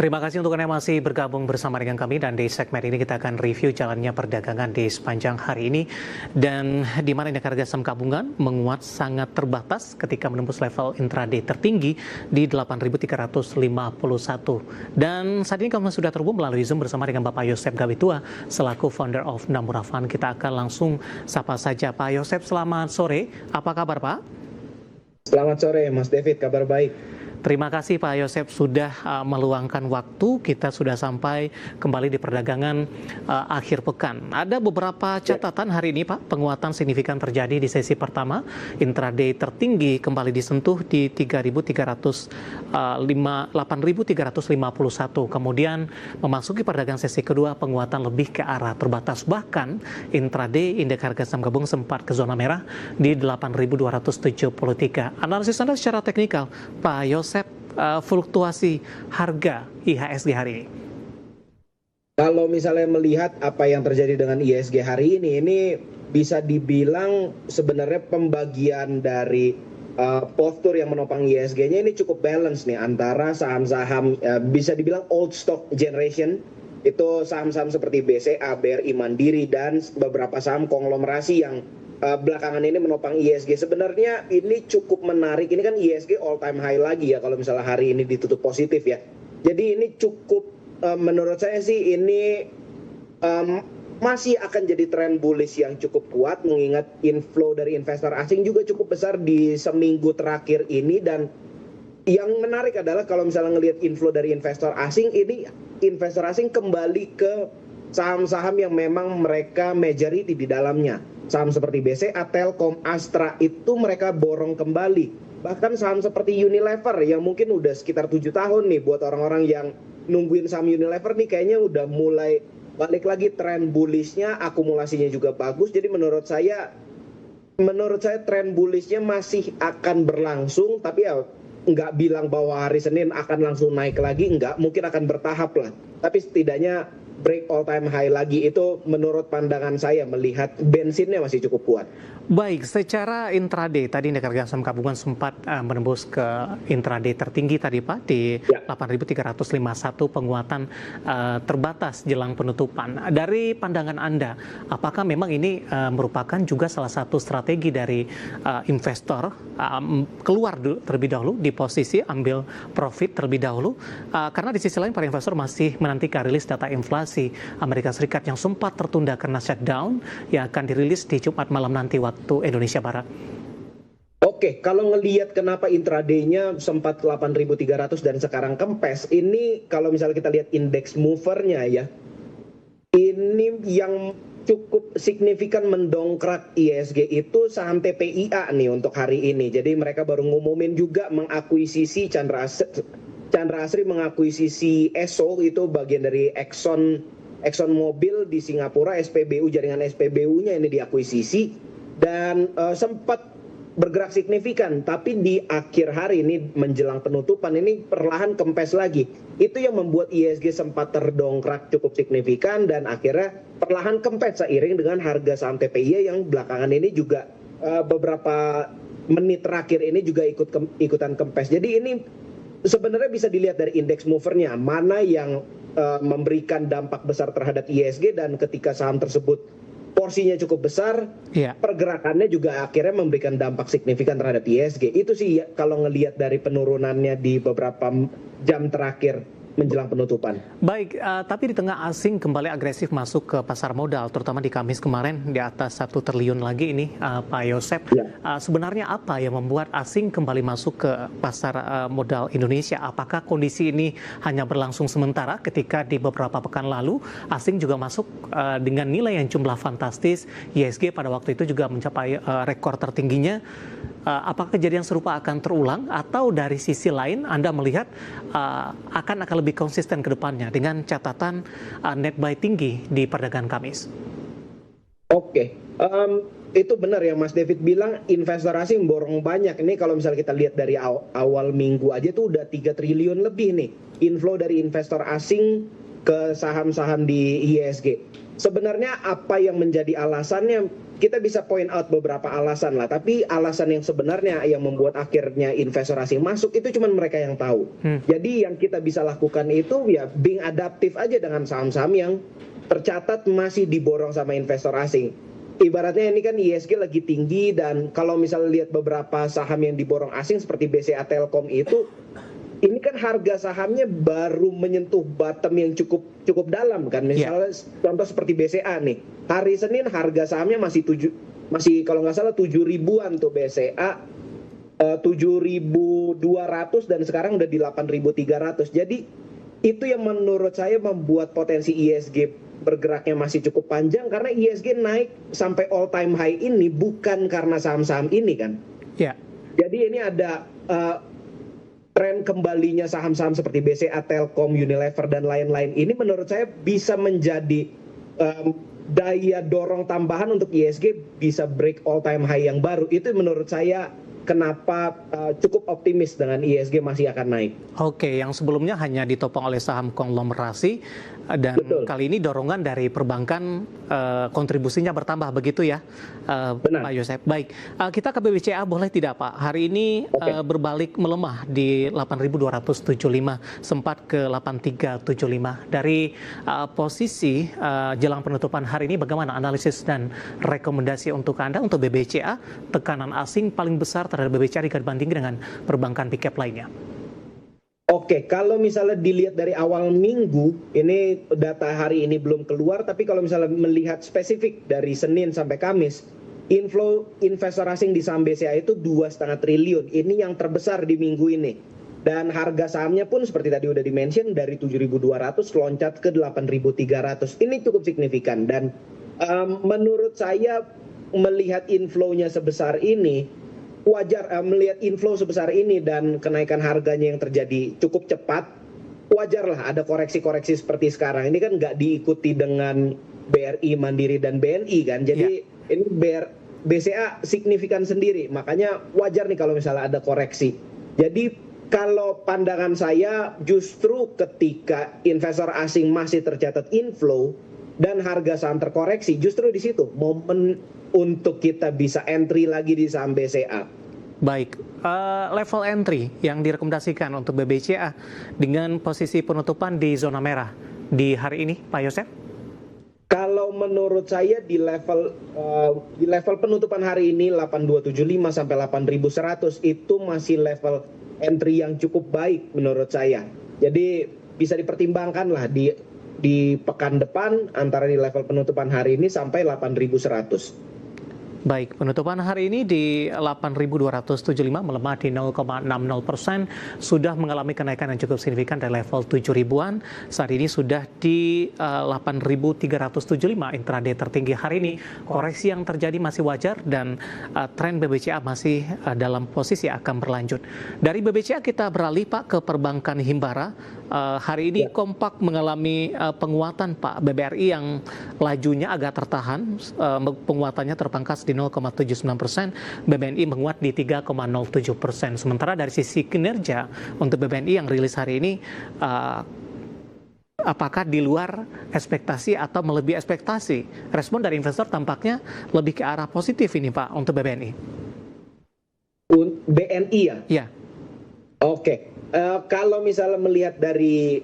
Terima kasih untuk Anda masih bergabung bersama dengan kami dan di segmen ini kita akan review jalannya perdagangan di sepanjang hari ini dan di mana indeks harga saham gabungan menguat sangat terbatas ketika menembus level intraday tertinggi di 8.351 dan saat ini kami sudah terhubung melalui Zoom bersama dengan Bapak Yosef Gawitua selaku founder of Namura Fund. Kita akan langsung sapa saja Pak Yosef. Selamat sore, apa kabar Pak? Selamat sore Mas David, kabar baik. Terima kasih Pak Yosef sudah meluangkan waktu. Kita sudah sampai kembali di perdagangan akhir pekan. Ada beberapa catatan hari ini Pak. Penguatan signifikan terjadi di sesi pertama. Intraday tertinggi kembali disentuh di 8.351. Kemudian memasuki perdagangan sesi kedua penguatan lebih ke arah terbatas. Bahkan intraday indeks harga saham gabungan sempat ke zona merah di 8.273. Analisis Anda secara teknikal Pak Yosef, fluktuasi harga IHSG hari ini? Kalau misalnya melihat apa yang terjadi dengan IHSG hari ini bisa dibilang sebenarnya pembagian dari postur yang menopang IHSG-nya ini cukup balance nih antara saham-saham bisa dibilang old stock generation, itu saham-saham seperti BCA, BRI Mandiri dan beberapa saham konglomerasi yang belakangan ini menopang IHSG. Sebenarnya ini cukup menarik. Ini kan IHSG all time high lagi ya kalau misalnya hari ini ditutup positif ya. Jadi ini cukup menurut saya sih ini masih akan jadi tren bullish yang cukup kuat mengingat inflow dari investor asing juga cukup besar di seminggu terakhir ini. Dan yang menarik adalah kalau misalnya ngelihat inflow dari investor asing ini, investor asing kembali ke saham-saham yang memang mereka majority di dalamnya. Saham seperti BCA, Telkom, Astra itu mereka borong kembali. Bahkan saham seperti Unilever yang mungkin udah sekitar 7 tahun nih, buat orang-orang yang nungguin saham Unilever nih kayaknya udah mulai balik lagi tren bullishnya, akumulasinya juga bagus. Jadi menurut saya tren bullishnya masih akan berlangsung, tapi ya nggak bilang bahwa hari Senin akan langsung naik lagi, nggak, mungkin akan bertahap lah. Tapi setidaknya break all time high lagi itu menurut pandangan saya melihat bensinnya masih cukup kuat. Baik, secara intraday tadi indeks harga saham gabungan sempat menembus ke intraday tertinggi tadi Pak di 8.351, penguatan terbatas jelang penutupan. Dari pandangan Anda, apakah memang ini merupakan juga salah satu strategi dari investor keluar dulu, terlebih dahulu di posisi ambil profit terlebih dahulu, karena di sisi lain para investor masih menantikan rilis data inflasi Amerika Serikat yang sempat tertunda karena shutdown yang akan dirilis di Jumat malam nanti waktu Indonesia Barat. Oke, kalau ngelihat kenapa intraday-nya sempat 8.300 dan sekarang kempes, ini kalau misalnya kita lihat index movernya ya, ini yang cukup signifikan mendongkrak IHSG itu saham TPIA nih untuk hari ini. Jadi mereka baru ngumumin juga mengakuisisi Chandra Asri mengakuisisi Esso, itu bagian dari Exxon Mobil di Singapura, SPBU, jaringan SPBU-nya ini diakuisisi dan sempat bergerak signifikan, tapi di akhir hari ini menjelang penutupan ini perlahan kempes lagi. Itu yang membuat IHSG sempat terdongkrak cukup signifikan dan akhirnya perlahan kempes seiring dengan harga saham TPIA yang belakangan ini juga beberapa menit terakhir ini juga ikutan kempes. Jadi ini sebenarnya bisa dilihat dari indeks movernya, mana yang memberikan dampak besar terhadap IHSG, dan ketika saham tersebut porsinya cukup besar, pergerakannya juga akhirnya memberikan dampak signifikan terhadap IHSG. Itu sih ya, kalau ngelihat dari penurunannya di beberapa jam terakhir menjelang penutupan. Baik, tapi di tengah asing kembali agresif masuk ke pasar modal, terutama di Kamis kemarin di atas 1 triliun lagi ini, Pak Yosef. Sebenarnya apa yang membuat asing kembali masuk ke pasar modal Indonesia? Apakah kondisi ini hanya berlangsung sementara ketika di beberapa pekan lalu asing juga masuk dengan nilai yang jumlah fantastis, IHSG pada waktu itu juga mencapai rekor tertingginya. Apakah kejadian serupa akan terulang atau dari sisi lain Anda melihat akan lebih konsisten ke depannya dengan catatan net buy tinggi di perdagangan Kamis? Oke, itu benar yang Mas David bilang, investor asing borong banyak. Ini kalau misalnya kita lihat dari awal minggu aja tuh udah 3 triliun lebih nih inflow dari investor asing ke saham-saham di IHSG. Sebenarnya apa yang menjadi alasannya? kita bisa point out beberapa alasan lah, tapi alasan yang sebenarnya yang membuat akhirnya investor asing masuk itu cuma mereka yang tahu. Jadi yang kita bisa lakukan itu ya being adaptif aja dengan saham-saham yang tercatat masih diborong sama investor asing. Ibaratnya ini kan ISG lagi tinggi, dan kalau misalnya lihat beberapa saham yang diborong asing seperti BCA Telkom itu, ini kan harga sahamnya baru menyentuh bottom yang cukup dalam kan. Misalnya contoh seperti BCA nih, hari Senin harga sahamnya masih kalau nggak salah 7 ribuan tuh BCA, 7.200, dan sekarang udah di 8.300. Jadi itu yang menurut saya membuat potensi ISG bergeraknya masih cukup panjang, karena ISG naik sampai all time high ini bukan karena saham-saham ini kan. Jadi ini ada tren kembalinya saham-saham seperti BCA, Telkom, Unilever, dan lain-lain ini menurut saya bisa menjadi daya dorong tambahan untuk ISG bisa break all time high yang baru. Itu menurut saya kenapa cukup optimis dengan ISG masih akan naik. Oke, yang sebelumnya hanya ditopang oleh saham konglomerasi, dan kali ini dorongan dari perbankan kontribusinya bertambah, begitu ya, Pak Yosef. Baik, kita ke BBCA boleh tidak Pak? Hari ini berbalik melemah di 8.275, sempat ke 8.375. Dari posisi jelang penutupan hari ini, bagaimana analisis dan rekomendasi untuk Anda untuk BBCA? Tekanan asing paling besar terhadap BBCA jika dibandingkan dengan perbankan big cap lainnya. Oke, kalau misalnya dilihat dari awal minggu, ini data hari ini belum keluar, tapi kalau misalnya melihat spesifik dari Senin sampai Kamis, inflow investor asing di saham BCA itu 2,5 triliun. Ini yang terbesar di minggu ini. Dan harga sahamnya pun seperti tadi udah di-mention, dari 7.200 loncat ke 8.300. Ini cukup signifikan, dan menurut saya melihat inflow-nya sebesar ini, wajar melihat inflow sebesar ini dan kenaikan harganya yang terjadi cukup cepat, wajarlah ada koreksi-koreksi seperti sekarang. Ini kan nggak diikuti dengan BRI, Mandiri, dan BNI kan. Jadi ini BCA signifikan sendiri, makanya wajar nih kalau misalnya ada koreksi. Jadi kalau pandangan saya justru ketika investor asing masih tercatat inflow dan harga saham terkoreksi, justru di situ momen untuk kita bisa entry lagi di saham BCA. Baik, level entry yang direkomendasikan untuk BBCA dengan posisi penutupan di zona merah di hari ini, Pak Yosef? Kalau menurut saya di level penutupan hari ini 8.275 sampai 8.100 itu masih level entry yang cukup baik menurut saya. Jadi bisa dipertimbangkan lah di pekan depan antara di level penutupan hari ini sampai 8.100. Baik, penutupan hari ini di 8.275 melemah di 0,60%, sudah mengalami kenaikan yang cukup signifikan dari level 7 ribuan. Saat ini sudah di 8.375 intraday tertinggi hari ini. Koreksi yang terjadi masih wajar dan tren BBCA masih dalam posisi akan berlanjut. Dari BBCA kita beralih Pak ke perbankan Himbara. Hari ini kompak mengalami penguatan Pak. BBRI yang lajunya agak tertahan, penguatannya terpangkas di 0,79%, BBNI menguat di 3,07%. Sementara dari sisi kinerja untuk BBNI yang rilis hari ini, apakah di luar ekspektasi atau melebihi ekspektasi? Respon dari investor tampaknya lebih ke arah positif ini Pak untuk BBNI. BNI ya? Ya. Oke. Kalau misalnya melihat dari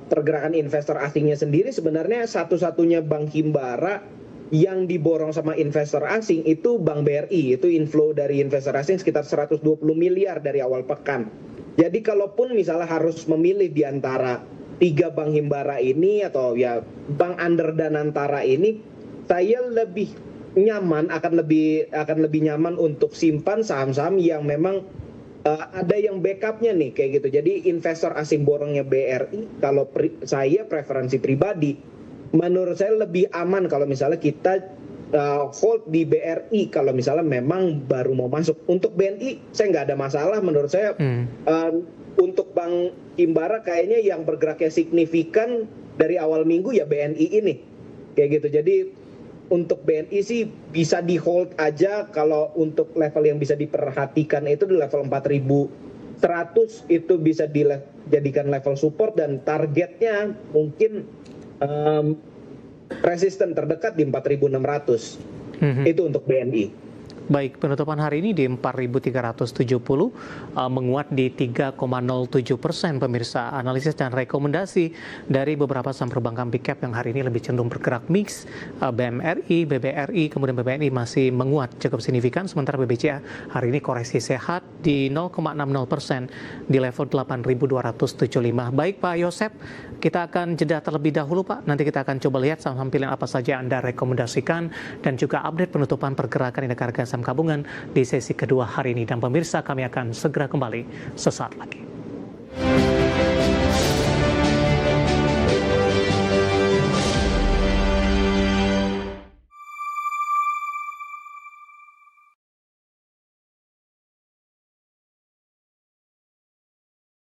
pergerakan investor asingnya sendiri, sebenarnya satu-satunya bank Himbara yang diborong sama investor asing itu Bank BRI. Itu inflow dari investor asing sekitar 120 miliar dari awal pekan. Jadi kalaupun misalnya harus memilih di antara 3 bank Himbara ini atau ya bank under Danantara ini, saya lebih nyaman, akan lebih nyaman untuk simpan saham-saham yang memang ada yang backupnya nih kayak gitu. Jadi investor asing borongnya BRI, kalau saya preferensi pribadi, menurut saya lebih aman kalau misalnya kita hold di BRI kalau misalnya memang baru mau masuk. Untuk BNI saya nggak ada masalah, menurut saya. Untuk Bank Himbara kayaknya yang bergeraknya signifikan dari awal minggu ya BNI ini kayak gitu. Jadi untuk BNI sih bisa di hold aja. Kalau untuk level yang bisa diperhatikan itu di level 4.100 itu bisa dijadikan level support, dan targetnya mungkin resisten terdekat di 4.600. Itu untuk BNI. Baik, penutupan hari ini di 4.370 menguat di 3,07% pemirsa. Analisis dan rekomendasi dari beberapa saham perbankan big cap yang hari ini lebih cenderung bergerak mix. BMRI, BBRI, kemudian BBNI masih menguat cukup signifikan, sementara BBCA hari ini koreksi sehat di 0,60% di level 8.275. Baik Pak Yosep, kita akan jeda terlebih dahulu Pak. Nanti kita akan coba lihat saham pilihan apa saja yang Anda rekomendasikan dan juga update penutupan pergerakan indeks harga saham gabungan di sesi kedua hari ini. Dan pemirsa, kami akan segera kembali sesaat lagi.